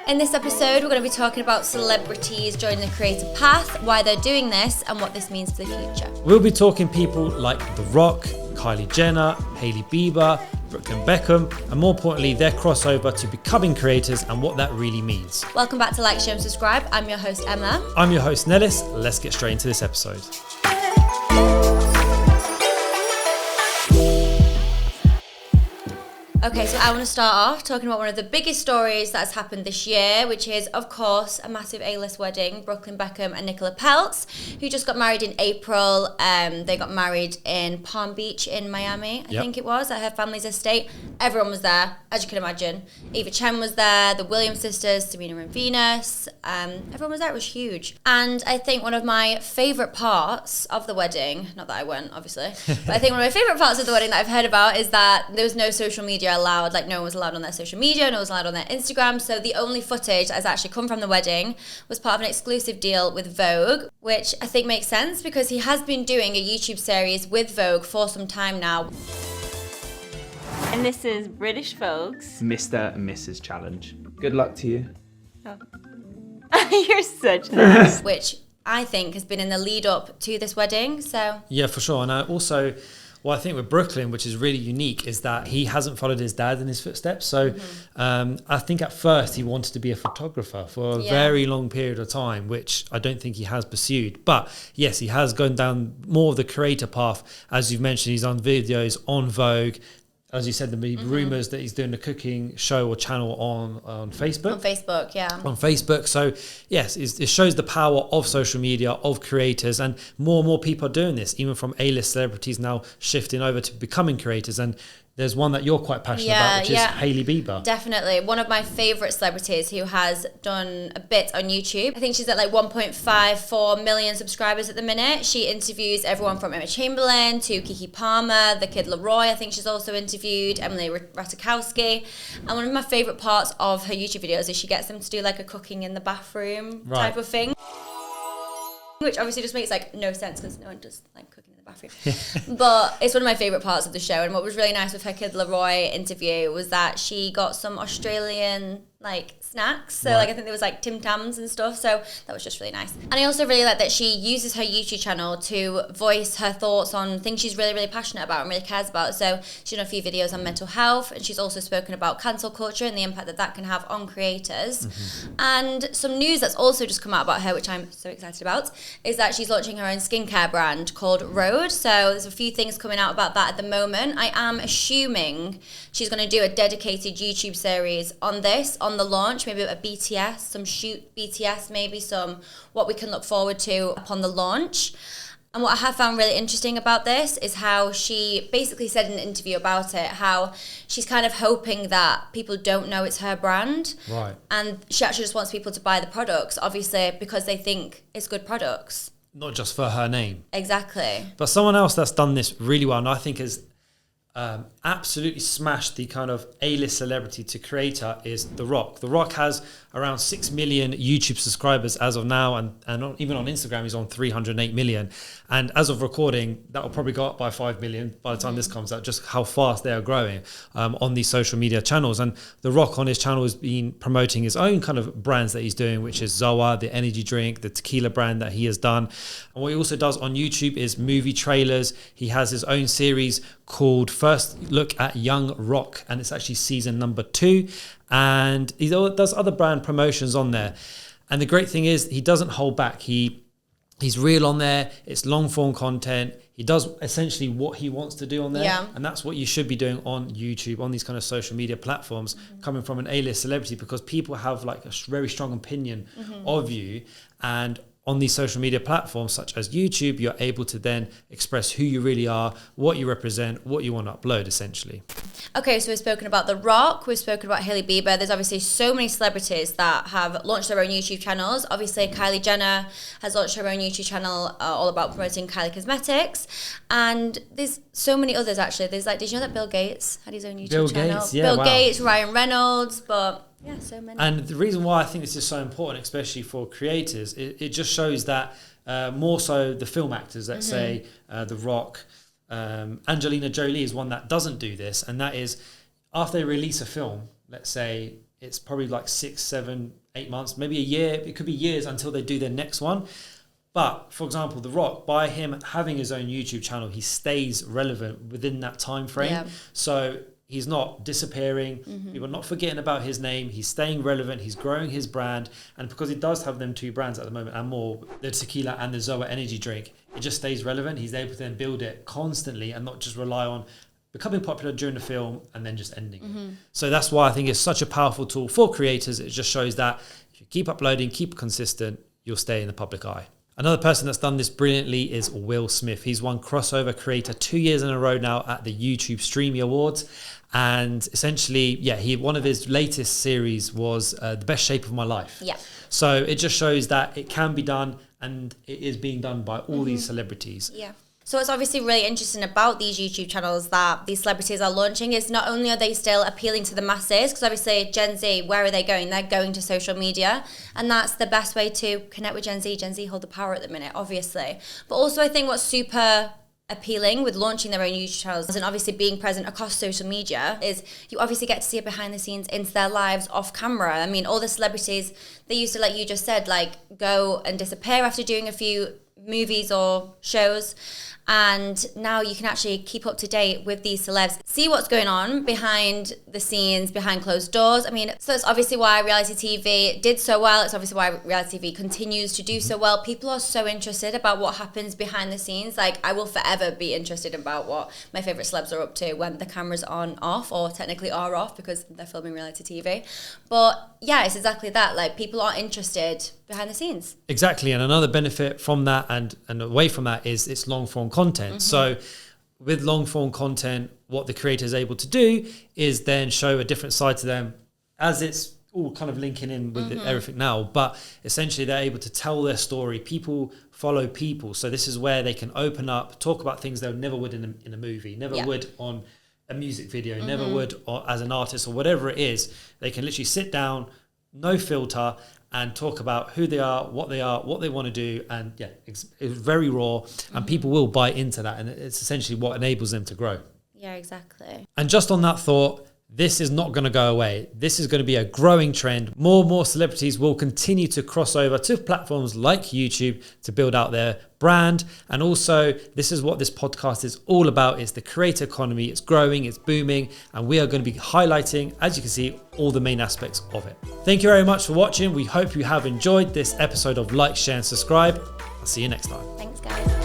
In this episode, we're going to be talking about celebrities joining the creative path, why they're doing this, and what this means for the future. We'll be talking people like The Rock, Kylie Jenner, Hailey Bieber, Brooklyn Beckham, and more importantly, their crossover to becoming creators and what that really means. Welcome back to Like, Share and Subscribe. I'm your host, Emma. I'm your host, Nellis. Let's get straight into this episode. Okay, so I want to start off talking about one of the biggest stories that has happened this year, which is, of course, a massive A-list wedding, Brooklyn Beckham and Nicola Peltz, who just got married in April. They got married in Palm Beach in Miami, I think it was, at her family's estate. Everyone was there, as you can imagine. Eva Chen was there, the Williams sisters, Serena and Venus. Everyone was there, it was huge. And I think one of my favourite parts of the wedding, not that I went, obviously, but I think one of my favourite parts of the wedding that I've heard about is that there was no social media allowed, like no one was allowed on their social media, no one was allowed on their Instagram, so the only footage that has actually come from the wedding was part of an exclusive deal with Vogue, which I think makes sense because he has been doing a YouTube series with Vogue for some time now. And this is British Vogue's Mr. and Mrs. Challenge. Good luck to you. Oh. You're such an ass. Which I think has been in the lead up to this wedding, so... Yeah, for sure. And also... Well, I think with Brooklyn, which is really unique, is that he hasn't followed his dad in his footsteps. So I think at first he wanted to be a photographer for a very long period of time, which I don't think he has pursued. But yes, he has gone down more of the creator path. As you've mentioned, he's on videos on Vogue. As you said, there were rumours that he's doing a cooking show or channel on Facebook. On Facebook, yeah. On Facebook. So, yes, it shows the power of social media, of creators, and more people are doing this, even from A-list celebrities now shifting over to becoming creators. And there's one that you're quite passionate about, which is Hailey Bieber. Definitely. One of my favourite celebrities who has done a bit on YouTube. I think she's at like 1.54 million subscribers at the minute. She interviews everyone from Emma Chamberlain to Keke Palmer, the kid Leroy. I think she's also interviewed Emily Ratajkowski. And one of my favourite parts of her YouTube videos is she gets them to do like a cooking in the bathroom type of thing. Which obviously just makes like no sense because no one does like cooking in the bathroom. But it's one of my favourite parts of the show. And what was really nice with her kid Leroy interview was that she got some Australian like snacks. So like I think there was like Tim Tams and stuff. So that was just really nice. And I also really like that she uses her YouTube channel to voice her thoughts on things she's really, really passionate about and really cares about. So she's done a few videos on mental health, and she's also spoken about cancel culture and the impact that that can have on creators. And some news that's also just come out about her, which I'm so excited about, is that she's launching her own skincare brand called Rhode. So there's a few things coming out about that at the moment. I am assuming she's going to do a dedicated YouTube series on this, on the launch, maybe a BTS, some shoot BTS, maybe some what we can look forward to upon the launch. And what I have found really interesting about this is how she basically said in an interview about it, how she's kind of hoping that people don't know it's her brand. Right. And she actually just wants people to buy the products, obviously, because they think it's good products. Not just for her name. Exactly. But someone else that's done this really well, and I think has absolutely smashed the kind of A-list celebrity to creator, is The Rock. The Rock has around 6 million YouTube subscribers as of now, and even on Instagram he's on 308 million. And as of recording, that will probably go up by 5 million by the time this comes out, just how fast they are growing on these social media channels. And The Rock on his channel has been promoting his own kind of brands that he's doing, which is Zoa, the energy drink, the tequila brand that he has done. And what he also does on YouTube is movie trailers. He has his own series called First Look at Young Rock, and it's actually season number 2. And he does other brand promotions on there. And the great thing is he doesn't hold back. He's real on there. It's long form content. He does essentially what he wants to do on there. Yeah. And that's what you should be doing on YouTube, on these kind of social media platforms, coming from an A-list celebrity, because people have like a very strong opinion of you. And on these social media platforms such as YouTube, you're able to then express who you really are, what you represent, what you want to upload, essentially. Okay, so we've spoken about The Rock, we've spoken about Hailey Bieber. There's obviously so many celebrities that have launched their own YouTube channels. Obviously, Kylie Jenner has launched her own YouTube channel all about promoting Kylie Cosmetics. And there's so many others, actually. There's like, did you know that Bill Gates had his own YouTube channel? Bill Gates, Ryan Reynolds, but... yeah, so many. And the reason why I think this is so important, especially for creators, it just shows that more so the film actors, let's say The Rock, Angelina Jolie is one that doesn't do this, and that is after they release a film, let's say it's probably like 6, 7, 8 months, maybe a year. It could be years until they do their next one. But for example, The Rock, by him having his own YouTube channel, he stays relevant within that time frame. Yeah. So he's not disappearing. People are not forgetting about his name. He's staying relevant. He's growing his brand. And because he does have them 2 brands at the moment and more, the tequila and the Zoa energy drink, it just stays relevant. He's able to then build it constantly and not just rely on becoming popular during the film and then just ending it. So that's why I think it's such a powerful tool for creators. It just shows that if you keep uploading, keep consistent, you'll stay in the public eye. Another person that's done this brilliantly is Will Smith. He's won Crossover Creator 2 years in a row now at the YouTube Streamy Awards. And essentially, one of his latest series was The Best Shape of My Life. Yeah. So it just shows that it can be done, and it is being done by all these celebrities. Yeah. So it's obviously really interesting about these YouTube channels that these celebrities are launching is not only are they still appealing to the masses, because obviously Gen Z, where are they going? They're going to social media, and that's the best way to connect with Gen Z. Gen Z hold the power at the minute, obviously. But also I think what's super appealing with launching their own YouTube channels and obviously being present across social media is you obviously get to see it behind the scenes into their lives off camera. I mean, all the celebrities, they used to, like you just said, like go and disappear after doing a few movies or shows, and now you can actually keep up to date with these celebs, see what's going on behind the scenes, behind closed doors. I mean, so it's obviously why reality TV did so well. It's obviously why reality TV continues to do so well. People are so interested about what happens behind the scenes. Like, I will forever be interested about what my favorite celebs are up to when the cameras aren't off, or technically are off because they're filming reality TV. But yeah, it's exactly that. Like, people are interested behind the scenes. Exactly. And another benefit from that and away from that is it's long form content. So with long form content, what the creator is able to do is then show a different side to them, as it's all kind of linking in with everything now. But essentially they're able to tell their story. People follow people. So this is where they can open up, talk about things they never would in a movie, never would on a music video, never would or as an artist or whatever it is. They can literally sit down, no filter, and talk about who they are, what they want to do. And yeah, it's very raw, and people will buy into that. And it's essentially what enables them to grow. Yeah, exactly. And just on that thought, this is not going to go away. This is going to be a growing trend. More and more celebrities will continue to cross over to platforms like YouTube to build out their brand. And also, this is what this podcast is all about. It's the creator economy. It's growing, it's booming, and we are going to be highlighting, as you can see, all the main aspects of it. Thank you very much for watching. We hope you have enjoyed this episode of Like, Share, and Subscribe. I'll see you next time. Thanks, guys.